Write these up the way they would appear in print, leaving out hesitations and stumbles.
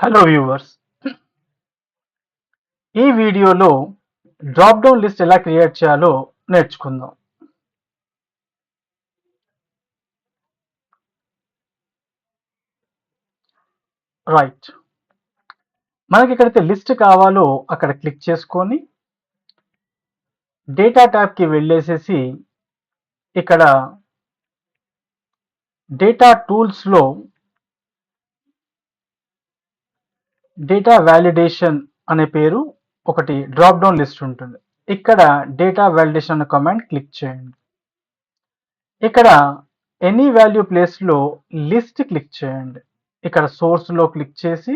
Hello viewers, ఈ వీడియోలో drop down list ఎలా క్రియేట్ చేయాలో నేర్చుకుందాం. రైట్, మనకి ఎక్కడైతే లిస్ట్ కావాలో అక్కడ క్లిక్ చేసుకొని డేటా ట్యాబ్కి వెళ్ళేసేసి ఇక్కడ డేటా టూల్స్లో డేటా వ్యాలిడేషన్ అనే పేరు ఒకటి డ్రాప్ డౌన్ లిస్ట్ ఉంటుంది. ఇక్కడ డేటా వ్యాలిడేషన్ అనే కమాండ్ క్లిక్ చేయండి. ఇక్కడ ఎనీ వాల్యూ ప్లేస్లో లిస్ట్ క్లిక్ చేయండి. ఇక్కడ సోర్స్లో క్లిక్ చేసి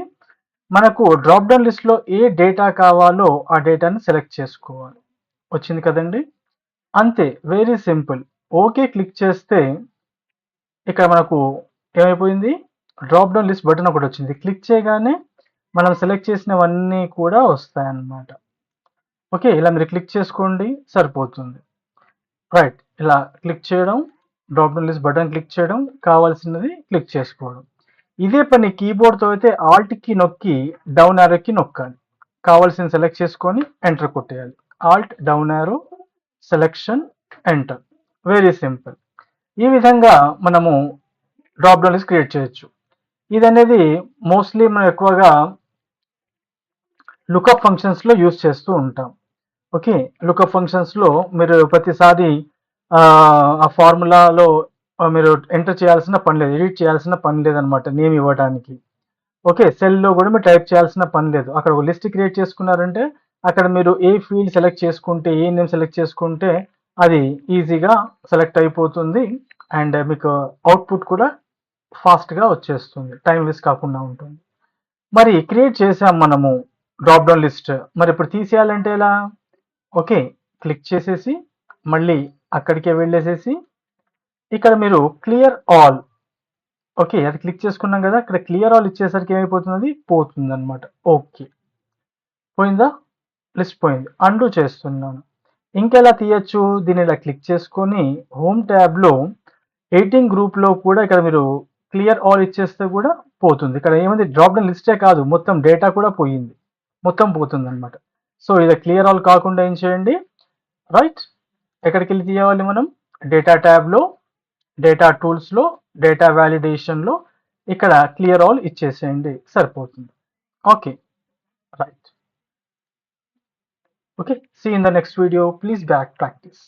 మనకు డ్రాప్ డౌన్ లిస్ట్లో ఏ డేటా కావాలో ఆ డేటాని సెలెక్ట్ చేసుకోవాలి. వచ్చింది కదండి, అంతే, వెరీ సింపుల్. ఓకే క్లిక్ చేస్తే ఇక్కడ మనకు ఏమైపోయింది, డ్రాప్ డౌన్ లిస్ట్ బటన్ ఒకటి వచ్చింది. క్లిక్ చేయగానే మనం సెలెక్ట్ చేసినవన్నీ కూడా వస్తాయన్నమాట. ఓకే, ఇలా మీరు క్లిక్ చేసుకోండి, సరిపోతుంది. రైట్, ఇలా క్లిక్ చేయడం, drop down list button click చేయడం, కావాల్సినది క్లిక్ చేసుకోవడం. ఇదే పని కీబోర్డ్తో అయితే ఆల్ట్ కి నొక్కి డౌన్ యారో కి నొక్కాలి. కావాల్సిన సెలెక్ట్ చేసుకొని ఎంటర్ కొట్టేయాలి. Alt down arrow selection enter, very simple. ఈ విధంగా మనము డ్రాప్ డౌన్ లిస్ట్ క్రియేట్ చేయొచ్చు. ఇది అనేది మోస్ట్లీ మనం ఎక్కువగా లుకప్ ఫంక్షన్స్లో యూజ్ చేస్తూ ఉంటాం. ఓకే, లుకప్ ఫంక్షన్స్లో మీరు ప్రతిసారి ఆ ఫార్ములాలో మీరు ఎంటర్ చేయాల్సిన పని లేదు, ఎడిట్ చేయాల్సిన పని లేదనమాట నేమ్ ఇవ్వడానికి. ఓకే, సెల్లో కూడా మీరు టైప్ చేయాల్సిన పని లేదు. అక్కడ ఒక లిస్ట్ క్రియేట్ చేసుకున్నారంటే అక్కడ మీరు ఏ ఫీల్డ్ సెలెక్ట్ చేసుకుంటే, ఏ నేమ్ సెలెక్ట్ చేసుకుంటే అది ఈజీగా సెలెక్ట్ అయిపోతుంది. అండ్ మీకు అవుట్పుట్ కూడా ఫాస్ట్గా వచ్చేస్తుంది, టైం వేస్ట్ కాకుండా ఉంటుంది. మరి క్రియేట్ చేసాం మనము డ్రాప్ డౌన్ లిస్ట్, మరి ఇప్పుడు తీసేయాలంటే ఎలా? ఓకే, క్లిక్ చేసేసి మళ్ళీ అక్కడికే వెళ్ళేసేసి ఇక్కడ మీరు క్లియర్ ఆల్, ఓకే అది క్లిక్ చేసుకున్నాం కదా, ఇక్కడ క్లియర్ ఆల్ ఇచ్చేసరికి ఏమైపోతుంది, పోతుంది అనమాట. ఓకే, పోయిందా, లిస్ట్ పోయింది. అండూ చేస్తున్నాను. ఇంకెలా తీయచ్చు, దీన్ని ఇలా క్లిక్ చేసుకొని హోమ్ ట్యాబ్లో ఎడిటింగ్ గ్రూప్లో కూడా ఇక్కడ మీరు క్లియర్ ఆల్ ఇచ్చేస్తే కూడా పోతుంది. ఇక్కడ ఏమైంది, డ్రాప్ డౌన్ లిస్టే కాదు మొత్తం డేటా కూడా పోయింది, మొత్తం పోతుంది అనమాట. సో ఇది క్లియర్ ఆల్ కాకుండా ఏం చేయండి, రైట్, ఎక్కడికి వెళ్ళి తీయాలి మనం, డేటా ట్యాబ్లో డేటా టూల్స్లో డేటా వ్యాలిడేషన్లో ఇక్కడ క్లియర్ ఆల్ ఇచ్చేసేయండి, సరిపోతుంది. Okay, right. Okay, see you in the next video. Please back practice.